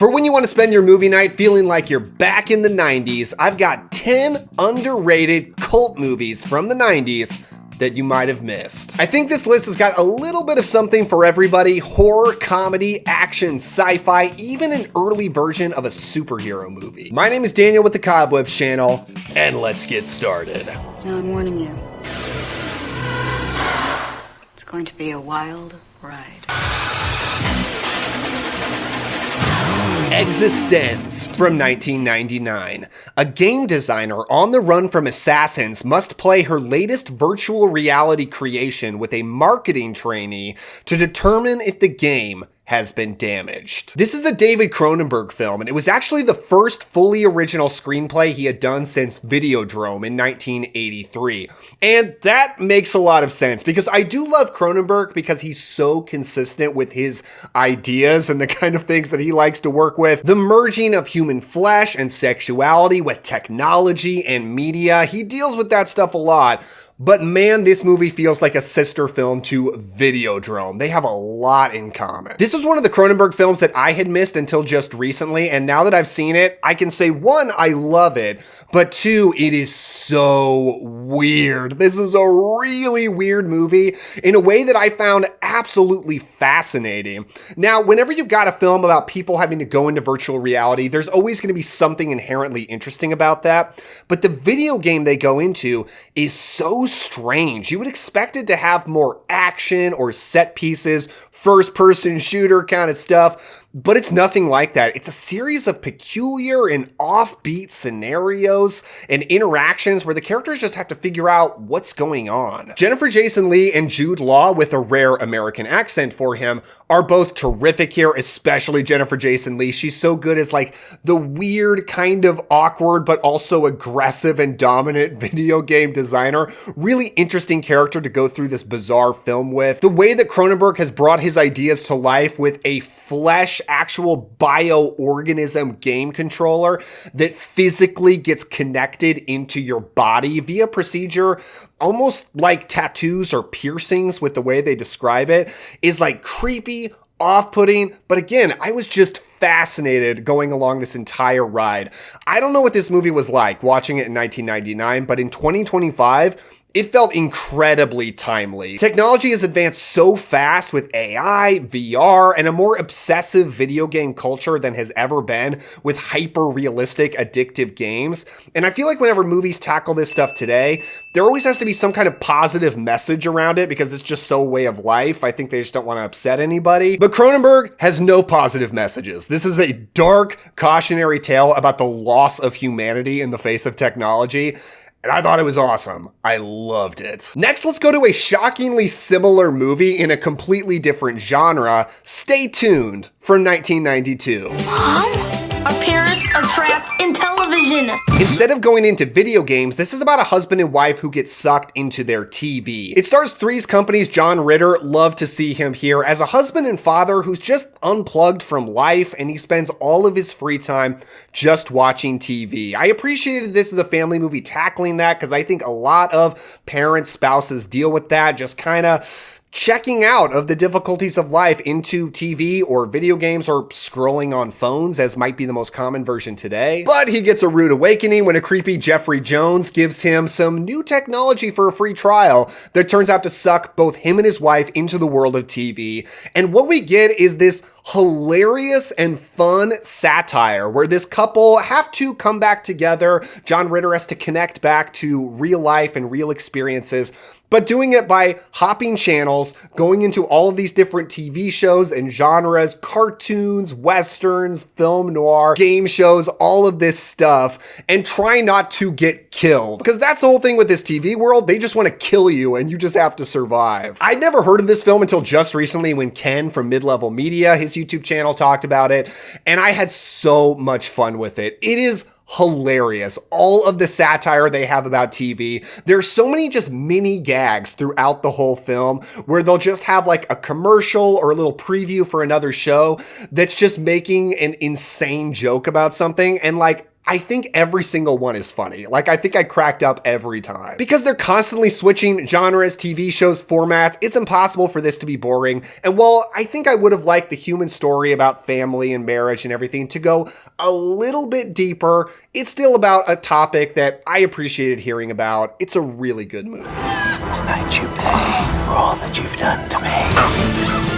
For when you want to spend your movie night feeling like you're back in the 90s, I've got 10 underrated cult movies from the 90s that you might have missed. I think this list has got a little bit of something for everybody: horror, comedy, action, sci-fi, even an early version of a superhero movie. My name is Daniel with the Cobwebs channel, and let's get started. Now I'm warning you. It's going to be a wild ride. eXistenZ from 1999. A game designer on the run from assassins must play her latest virtual reality creation with a marketing trainee to determine if the game has been damaged. This is a David Cronenberg film, and it was actually the first fully original screenplay he had done since Videodrome in 1983. And that makes a lot of sense because I do love Cronenberg because he's so consistent with his ideas and the kind of things that he likes to work with. The merging of human flesh and sexuality with technology and media. He deals with that stuff a lot. But man, this movie feels like a sister film to Videodrome. They have a lot in common. This is one of the Cronenberg films that I had missed until just recently, and now that I've seen it, I can say, one, I love it, but two, it is so weird. This is a really weird movie in a way that I found absolutely fascinating. Now, whenever you've got a film about people having to go into virtual reality, there's always going to be something inherently interesting about that, but the video game they go into is so strange. You would expect it to have more action or set pieces, first-person shooter kind of stuff, but it's nothing like that. It's a series of peculiar and offbeat scenarios and interactions where the characters just have to figure out what's going on. Jennifer Jason Leigh and Jude Law, with a rare American accent for him, are both terrific here, especially Jennifer Jason Leigh. She's so good as like the weird, kind of awkward, but also aggressive and dominant video game designer. Really interesting character to go through this bizarre film with. The way that Cronenberg has brought his ideas to life with a flesh, actual bioorganism game controller that physically gets connected into your body via procedure, almost like tattoos or piercings with the way they describe it, is like creepy, off-putting, but again, I was just fascinated going along this entire ride. I don't know what this movie was like watching it in 1999, but in 2025, it felt incredibly timely. Technology has advanced so fast with AI, VR, and a more obsessive video game culture than has ever been with hyper-realistic, addictive games. And I feel like whenever movies tackle this stuff today, there always has to be some kind of positive message around it because it's just so way of life. I think they just don't want to upset anybody. But Cronenberg has no positive messages. This is a dark, cautionary tale about the loss of humanity in the face of technology. And I thought it was awesome. I loved it. Next, let's go to a shockingly similar movie in a completely different genre. Stay Tuned from 1992. Mom, our parents are trapped in television. Instead of going into video games, this is about a husband and wife who get sucked into their TV. It stars Three's Company's John Ritter. Love to see him here as a husband and father who's just unplugged from life, and he spends all of his free time just watching TV. I appreciated this as a family movie tackling that because I think a lot of parents, spouses deal with that, just kind of checking out of the difficulties of life into TV or video games or scrolling on phones, as might be the most common version today. But he gets a rude awakening when a creepy Jeffrey Jones gives him some new technology for a free trial that turns out to suck both him and his wife into the world of TV. And what we get is this hilarious and fun satire where this couple have to come back together. John Ritter has to connect back to real life and real experiences, but doing it by hopping channels, going into all of these different TV shows and genres, cartoons, westerns, film noir, game shows, all of this stuff, and try not to get killed. Because that's the whole thing with this TV world. They just want to kill you and you just have to survive. I'd never heard of this film until just recently when Ken from Mid-Level Media, his YouTube channel, talked about it, and I had so much fun with it. It is hilarious. All of the satire they have about TV. There's so many just mini gags throughout the whole film where they'll just have like a commercial or a little preview for another show that's just making an insane joke about something. And like, I think every single one is funny. Like, I think I cracked up every time. Because they're constantly switching genres, TV shows, formats, it's impossible for this to be boring. And while I think I would have liked the human story about family and marriage and everything to go a little bit deeper, it's still about a topic that I appreciated hearing about. It's a really good movie. Tonight you pay for all that you've done to me.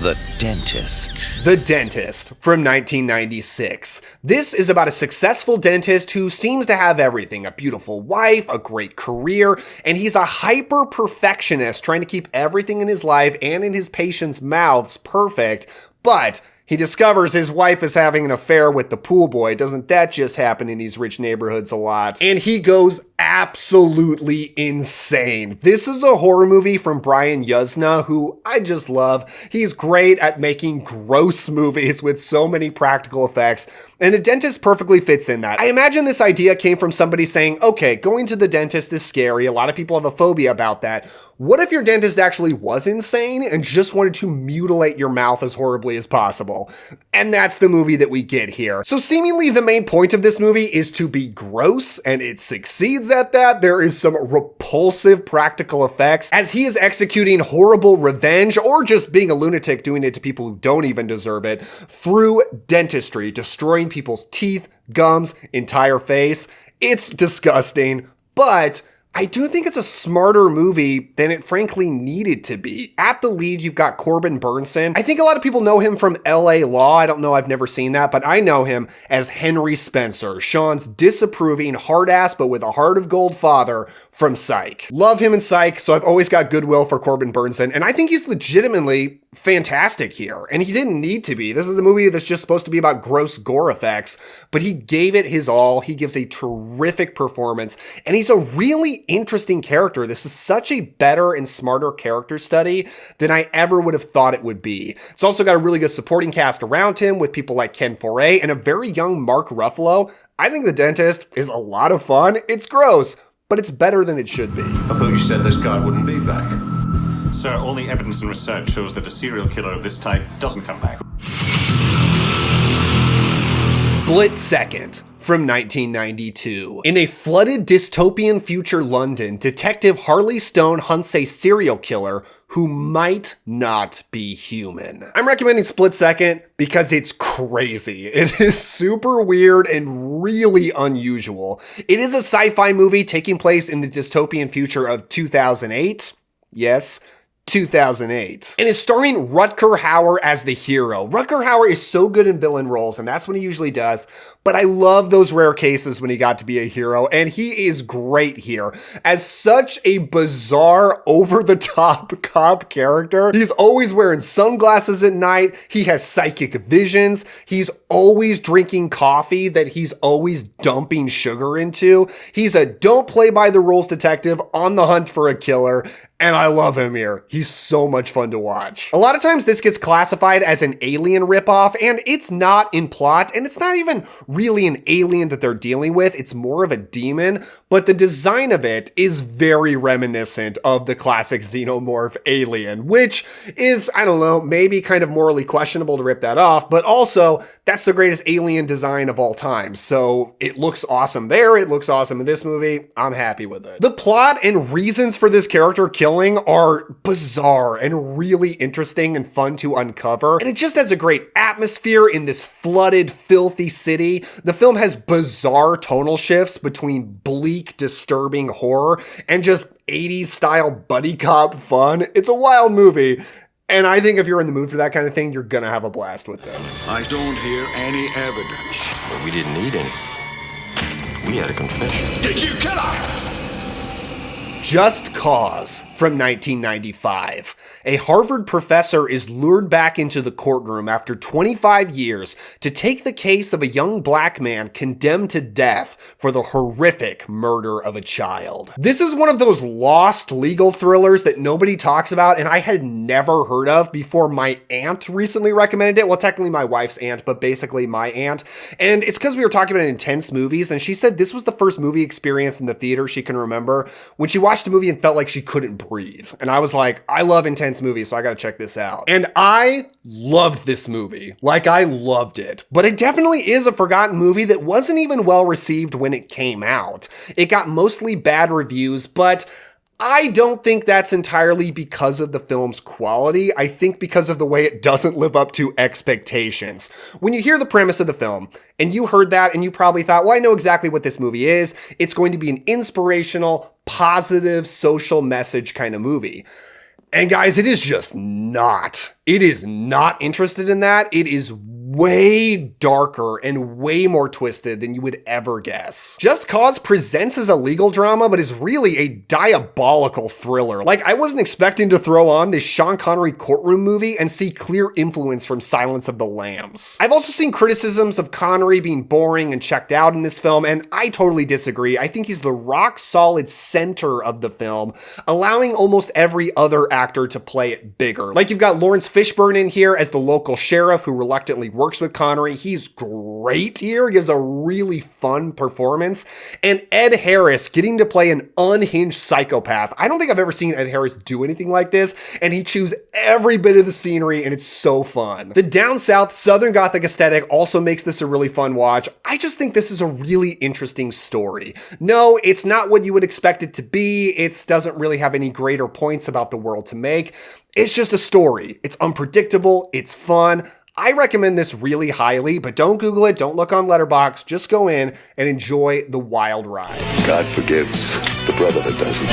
The Dentist. The Dentist from 1996. This is about a successful dentist who seems to have everything: a beautiful wife, a great career, and he's a hyper perfectionist trying to keep everything in his life and in his patients' mouths perfect, but he discovers his wife is having an affair with the pool boy. Doesn't that just happen in these rich neighborhoods a lot? And he goes absolutely insane. This is a horror movie from Brian Yuzna, who I just love. He's great at making gross movies with so many practical effects, and The Dentist perfectly fits in that. I imagine this idea came from somebody saying, okay, going to the dentist is scary. A lot of people have a phobia about that. What if your dentist actually was insane and just wanted to mutilate your mouth as horribly as possible? And that's the movie that we get here. So seemingly the main point of this movie is to be gross, and it succeeds at that. There is some repulsive practical effects as he is executing horrible revenge, or just being a lunatic doing it to people who don't even deserve it, through dentistry, destroying people's teeth, gums, entire face. It's disgusting, but I do think it's a smarter movie than it frankly needed to be. At the lead, you've got Corbin Burnson. I think a lot of people know him from LA Law. I don't know, I've never seen that, but I know him as Henry Spencer, Sean's disapproving, hard-ass but with a heart of gold father from Psych. Love him in Psych, so I've always got goodwill for Corbin Burnson, and I think he's legitimately fantastic here. And he didn't need to be. This is a movie that's just supposed to be about gross gore effects, but he gave it his all. He gives a terrific performance, and he's a really interesting character. This is such a better and smarter character study than I ever would have thought it would be. It's also got a really good supporting cast around him with people like Ken Foray and a very young Mark Ruffalo. I think The Dentist is a lot of fun. It's gross, but it's better than it should be. I thought you said this guy wouldn't be back. Sir, all the evidence and research shows that a serial killer of this type doesn't come back. Split Second from 1992. In a flooded dystopian future London, Detective Harley Stone hunts a serial killer who might not be human. I'm recommending Split Second because it's crazy. It is super weird and really unusual. It is a sci-fi movie taking place in the dystopian future of 2008. Yes, 2008. And is starring Rutger Hauer as the hero. Rutger Hauer is so good in villain roles, and that's what he usually does, but I love those rare cases when he got to be a hero, and he is great here. As such a bizarre, over-the-top cop character, he's always wearing sunglasses at night, he has psychic visions, he's always drinking coffee that he's always dumping sugar into, he's a don't-play-by-the-rules detective on the hunt for a killer, and I love him here. He's so much fun to watch. A lot of times this gets classified as an Alien ripoff, and it's not in plot, and it's not even really an alien that they're dealing with. It's more of a demon, but the design of it is very reminiscent of the classic xenomorph Alien, which is, I don't know, maybe kind of morally questionable to rip that off, but also that's the greatest alien design of all time. So it looks awesome there. It looks awesome in this movie. I'm happy with it. The plot and reasons for this character killing are bizarre and really interesting and fun to uncover. And it just has a great atmosphere in this flooded, filthy city. The film has bizarre tonal shifts between bleak, disturbing horror and just 80s style buddy cop fun. It's a wild movie. And I think if you're in the mood for that kind of thing, you're gonna have a blast with this. I don't hear any evidence. But we didn't need any. We had a confession. Did you kill her? Just Cause from 1995. A Harvard professor is lured back into the courtroom after 25 years to take the case of a young black man condemned to death for the horrific murder of a child. This is one of those lost legal thrillers that nobody talks about and I had never heard of before my aunt recently recommended it. Well, technically my wife's aunt, but basically my aunt. And it's because we were talking about intense movies and she said this was the first movie experience in the theater she can remember when she watched watched the movie and felt like she couldn't breathe. And I was like, I love intense movies, so I gotta check this out. And I loved this movie. Like, I loved it. But it definitely is a forgotten movie that wasn't even well received when it came out. It got mostly bad reviews, but I don't think that's entirely because of the film's quality. I think because of the way it doesn't live up to expectations. When you hear the premise of the film, and you heard that and you probably thought, well, I know exactly what this movie is. It's going to be an inspirational, positive, social message kind of movie. And guys, it is just not. It is not interested in that. It is way darker and way more twisted than you would ever guess. Just Cause presents as a legal drama, but is really a diabolical thriller. Like, I wasn't expecting to throw on this Sean Connery courtroom movie and see clear influence from Silence of the Lambs. I've also seen criticisms of Connery being boring and checked out in this film, and I totally disagree. I think he's the rock solid center of the film, allowing almost every other actor to play it bigger. Like, you've got Lawrence Fishburne in here as the local sheriff who reluctantly works with Connery. He's great here, gives a really fun performance. And Ed Harris getting to play an unhinged psychopath. I don't think I've ever seen Ed Harris do anything like this, and he chews every bit of the scenery, and it's so fun. The down south Southern Gothic aesthetic also makes this a really fun watch. I just think this is a really interesting story. No, it's not what you would expect it to be. It doesn't really have any greater points about the world to make. It's just a story. It's unpredictable. It's fun. I recommend this really highly, but don't Google it. Don't look on Letterboxd. Just go in and enjoy the wild ride. God forgives the brother that doesn't.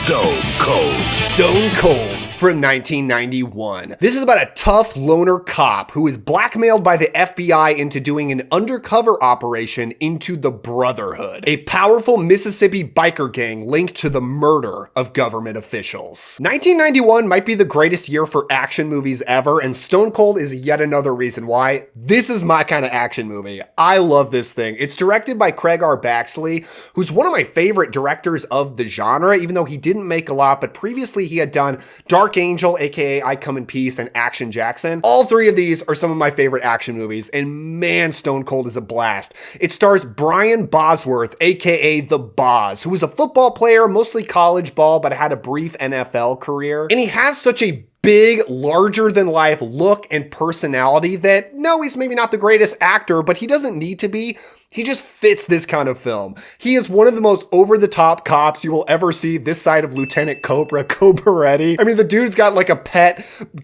Stone Cold. Stone Cold from 1991. This is about a tough loner cop who is blackmailed by the FBI into doing an undercover operation into the Brotherhood, a powerful Mississippi biker gang linked to the murder of government officials. 1991 might be the greatest year for action movies ever, and Stone Cold is yet another reason why. This is my kind of action movie. I love this thing. It's directed by Craig R. Baxley, who's one of my favorite directors of the genre, even though he didn't make a lot, but previously he had done Dark Angel, aka I Come in Peace, and Action Jackson. All three of these are some of my favorite action movies, and man, Stone Cold is a blast. It stars Brian Bosworth, aka The Boz, who was a football player, mostly college ball, but had a brief NFL career. And he has such a big, larger-than-life look and personality that, no, he's maybe not the greatest actor, but he doesn't need to be. He just fits this kind of film. He is one of the most over-the-top cops you will ever see this side of Lieutenant Cobra, Cobaretti. I mean, the dude's got like a pet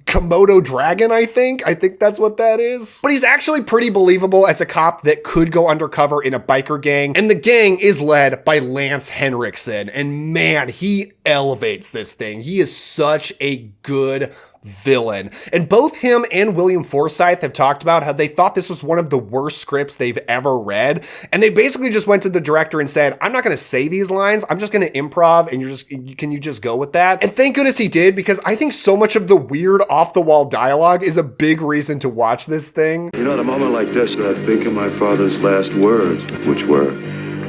Komodo dragon, I think. I think that's what that is. But he's actually pretty believable as a cop that could go undercover in a biker gang. And the gang is led by Lance Henriksen. And man, he elevates this thing. He is such a good villain. And both him and William Forsythe have talked about how they thought this was one of the worst scripts they've ever read. And they basically just went to the director and said, I'm not going to say these lines. I'm just going to improv, and can you just go with that? And thank goodness he did, because I think so much of the weird off the wall dialogue is a big reason to watch this thing. You know, at a moment like this, I think of my father's last words, which were,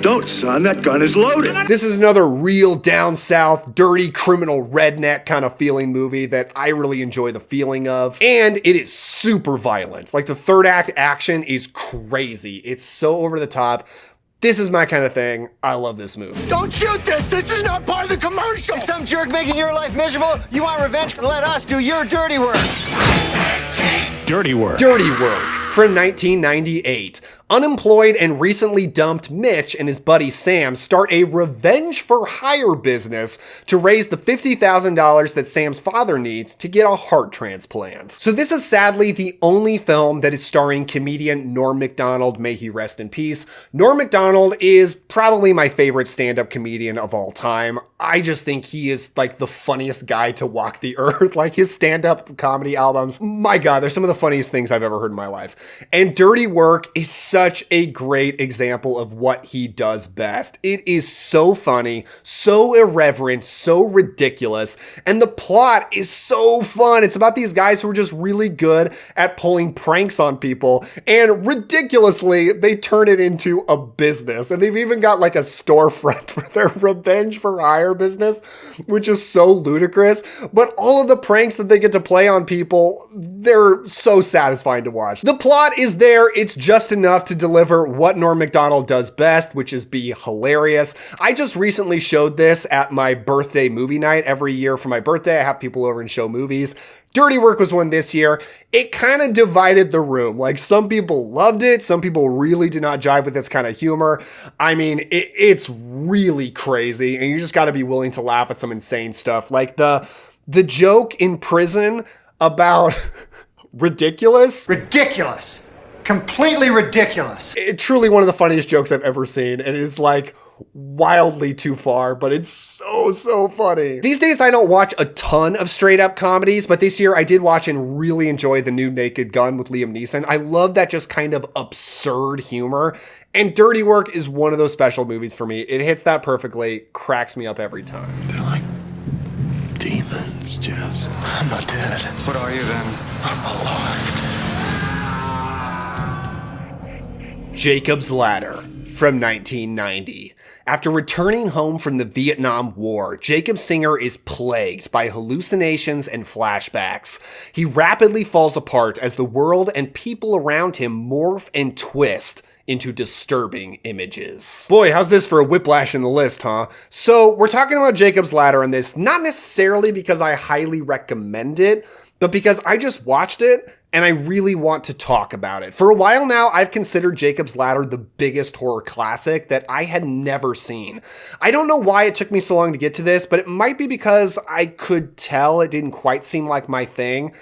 "Don't, son, that gun is loaded." This is another real down south, dirty criminal redneck kind of feeling movie that I really enjoy the feeling of. And it is super violent. Like, the third act action is crazy. It's so over the top. This is my kind of thing. I love this movie. Don't shoot this! This is not part of the commercial! Is some jerk making your life miserable? You want revenge? Let us do your dirty work. Dirty Work. Dirty Work from 1998. Unemployed and recently dumped Mitch and his buddy Sam start a revenge for hire business to raise the $50,000 that Sam's father needs to get a heart transplant. So this is sadly the only film that is starring comedian Norm Macdonald, may he rest in peace. Norm Macdonald is probably my favorite stand-up comedian of all time. I just think he is like the funniest guy to walk the earth. Like, his stand-up comedy albums, my God, they're some of the funniest things I've ever heard in my life. And Dirty Work is such a great example of what he does best. It is so funny, so irreverent, so ridiculous, and the plot is so fun. It's about these guys who are just really good at pulling pranks on people, and ridiculously, they turn it into a business. And they've even got like a storefront for their revenge for hire tire business, which is so ludicrous. But all of the pranks that they get to play on people, they're so satisfying to watch. The plot is there. It's just enough to deliver what Norm Macdonald does best, which is be hilarious. I just recently showed this at my birthday movie night. Every year for my birthday, I have people over and show movies. Dirty Work was one this year. It kind of divided the room. Like, some people loved it. Some people really did not jive with this kind of humor. I mean, it's really crazy, and you just got to be willing to laugh at some insane stuff. Like the joke in prison about ridiculous. Ridiculous. Completely ridiculous. It's truly one of the funniest jokes I've ever seen. And it is like wildly too far, but it's so funny. These days, I don't watch a ton of straight up comedies, but this year I did watch and really enjoy The New Naked Gun with Liam Neeson. I love that just kind of absurd humor. And Dirty Work is one of those special movies for me. It hits that perfectly, cracks me up every time. They're like demons, Jess. I'm not dead. What are you then? I'm alive. Jacob's Ladder from 1990. After returning home from the Vietnam War, Jacob Singer is plagued by hallucinations and flashbacks. He rapidly falls apart as the world and people around him morph and twist into disturbing images. Boy, how's this for a whiplash in the list, huh? So we're talking about Jacob's Ladder on this, not necessarily because I highly recommend it, but because I just watched it and I really want to talk about it. For a while now, I've considered Jacob's Ladder the biggest horror classic that I had never seen. I don't know why it took me so long to get to this, but it might be because I could tell it didn't quite seem like my thing.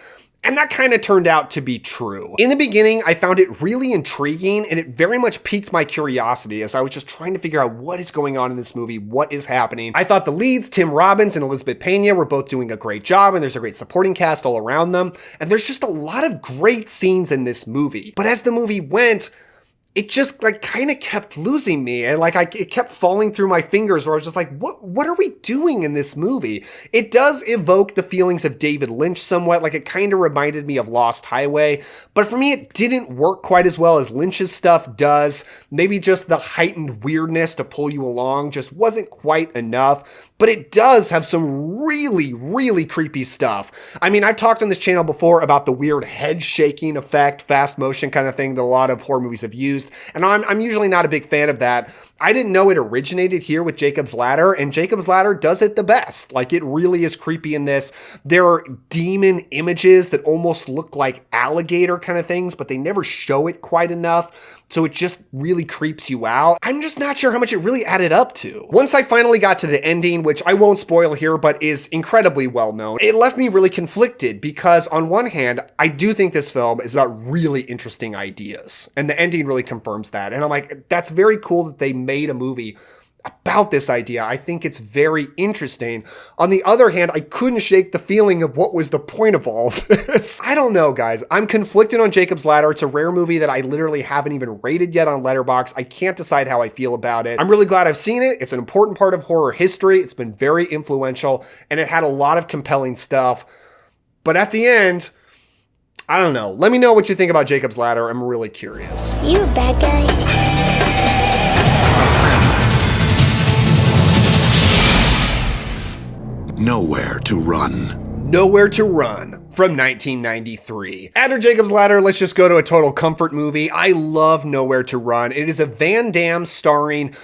And that kind of turned out to be true. In the beginning, I found it really intriguing, and it very much piqued my curiosity as I was just trying to figure out what is going on in this movie, what is happening. I thought the leads, Tim Robbins and Elizabeth Pena, were both doing a great job, and there's a great supporting cast all around them, and there's just a lot of great scenes in this movie. But as the movie went, it just like kind of kept losing me, and it kept falling through my fingers, where I was just like, what are we doing in this movie? It does evoke the feelings of David Lynch somewhat, like it kind of reminded me of Lost Highway, but for me it didn't work quite as well as Lynch's stuff does. Maybe just the heightened weirdness to pull you along just wasn't quite enough. But it does have some really creepy stuff. I mean, I've talked on this channel before about the weird head shaking effect, fast motion kind of thing that a lot of horror movies have used. And I'm usually not a big fan of that. I didn't know it originated here with Jacob's Ladder, and Jacob's Ladder does it the best. Like, it really is creepy in this. There are demon images that almost look like alligator kind of things, but they never show it quite enough. So it just really creeps you out. I'm just not sure how much it really added up to. Once I finally got to the ending, which I won't spoil here, but is incredibly well known, it left me really conflicted because on one hand, I do think this film is about really interesting ideas. And the ending really confirms that. And I'm like, that's very cool that they made a movie about this idea. I think it's very interesting. On the other hand, I couldn't shake the feeling of what was the point of all of this. I don't know, guys. I'm conflicted on Jacob's Ladder. It's a rare movie that I literally haven't even rated yet on Letterboxd. I can't decide how I feel about it. I'm really glad I've seen it. It's an important part of horror history. It's been very influential, and it had a lot of compelling stuff. But at the end, I don't know. Let me know what you think about Jacob's Ladder. I'm really curious. You a bad guy. Nowhere to run. Nowhere to Run from 1993. After Jacob's Ladder, let's just go to a total comfort movie. I love Nowhere to Run. It is a Van Damme starring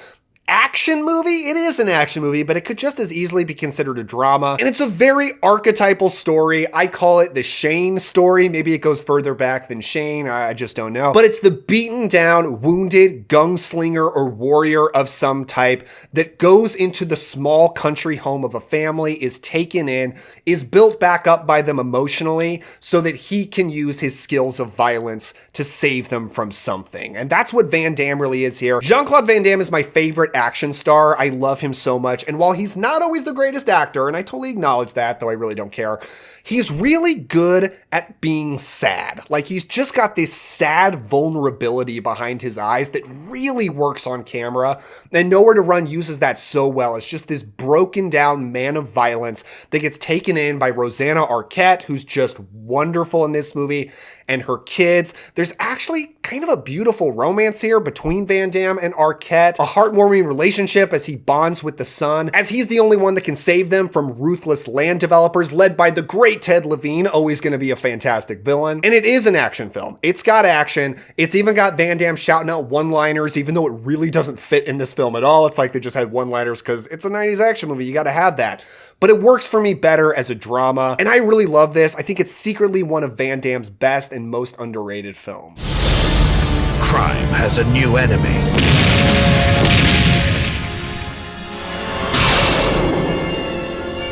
action movie. It is an action movie, but it could just as easily be considered a drama. And it's a very archetypal story. I call it the Shane story. Maybe it goes further back than Shane. I just don't know. But it's the beaten down, wounded gunslinger or warrior of some type that goes into the small country home of a family, is taken in, is built back up by them emotionally so that he can use his skills of violence to save them from something. And that's what Van Damme really is here. Jean-Claude Van Damme is my favorite action star. I love him so much. And while he's not always the greatest actor, and I totally acknowledge that, though I really don't care, he's really good at being sad. Like, he's just got this sad vulnerability behind his eyes that really works on camera. And Nowhere to Run uses that so well. It's just this broken down man of violence that gets taken in by Rosanna Arquette, who's just wonderful in this movie, and her kids. There's actually kind of a beautiful romance here between Van Damme and Arquette, a heartwarming relationship as he bonds with the son, as he's the only one that can save them from ruthless land developers led by the great Ted Levine, always going to be a fantastic villain. And it is an action film. It's got action. It's even got Van Damme shouting out one-liners, even though it really doesn't fit in this film at all. It's like they just had one-liners because it's a 90s action movie. You got to have that. But it works for me better as a drama, and I really love this. I think it's secretly one of Van Damme's best and most underrated films. Crime has a new enemy.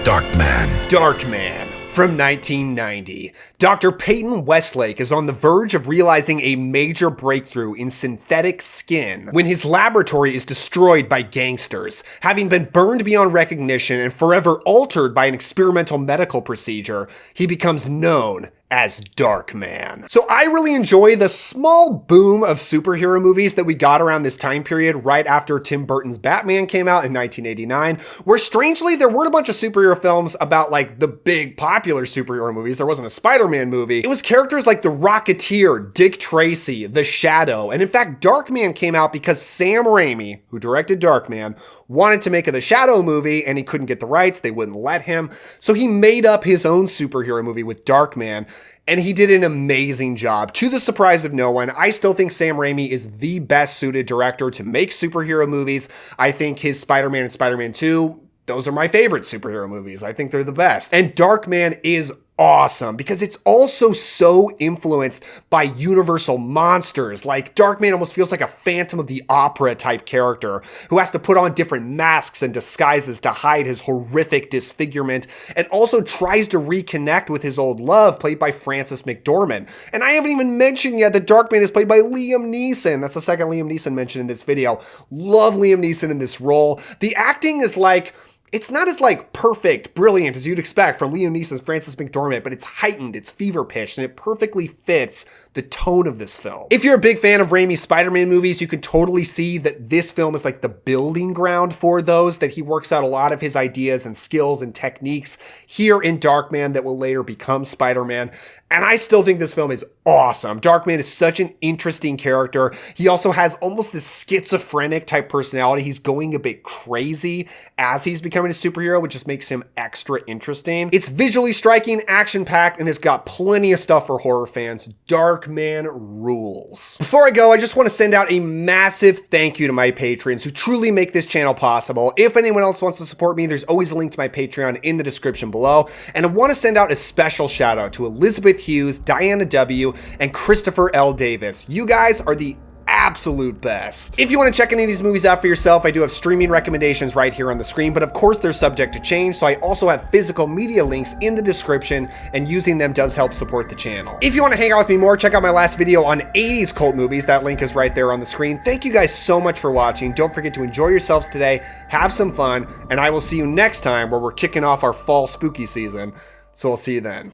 Darkman. Darkman. From 1990, Dr. Peyton Westlake is on the verge of realizing a major breakthrough in synthetic skin when his laboratory is destroyed by gangsters. Having been burned beyond recognition and forever altered by an experimental medical procedure, he becomes known as Darkman. So I really enjoy the small boom of superhero movies that we got around this time period right after Tim Burton's Batman came out in 1989, where strangely there weren't a bunch of superhero films about like the big popular superhero movies. There wasn't a Spider-Man movie. It was characters like the Rocketeer, Dick Tracy, The Shadow, and in fact Darkman came out because Sam Raimi, who directed Darkman, wanted to make a The Shadow movie and he couldn't get the rights. They wouldn't let him. So he made up his own superhero movie with Darkman. And he did an amazing job. To the surprise of no one, I still think Sam Raimi is the best suited director to make superhero movies. I think his Spider-Man and Spider-Man 2, those are my favorite superhero movies. I think they're the best. And Darkman is awesome because it's also so influenced by Universal monsters. Like Darkman almost feels like a Phantom of the Opera type character who has to put on different masks and disguises to hide his horrific disfigurement, and also tries to reconnect with his old love played by Frances McDormand. And I haven't even mentioned yet that Darkman is played by Liam Neeson. That's the second Liam Neeson mentioned in this video. Love Liam Neeson in this role. The acting is like, it's not as like perfect, brilliant as you'd expect from Liam Neeson's Frances McDormand, but it's heightened, it's fever-pitched, and it perfectly fits the tone of this film. If you're a big fan of Raimi's Spider-Man movies, you can totally see that this film is like the building ground for those, that he works out a lot of his ideas and skills and techniques here in Darkman that will later become Spider-Man. And I still think this film is awesome. Darkman is such an interesting character. He also has almost this schizophrenic type personality. He's going a bit crazy as he's becoming a superhero, which just makes him extra interesting. It's visually striking, action-packed, and it's got plenty of stuff for horror fans. Darkman rules. Before I go, I just want to send out a massive thank you to my patrons who truly make this channel possible. If anyone else wants to support me, there's always a link to my Patreon in the description below. And I want to send out a special shout out to Elizabeth Hughes, Diana W, and Christopher L. Davis. You guys are the absolute best. If you want to check any of these movies out for yourself, I do have streaming recommendations right here on the screen, but of course they're subject to change, so I also have physical media links in the description, and using them does help support the channel. If you want to hang out with me more, check out my last video on 80s cult movies. That link is right there on the screen. Thank you guys so much for watching. Don't forget to enjoy yourselves today, have some fun, and I will see you next time where we're kicking off our fall spooky season. So I'll see you then.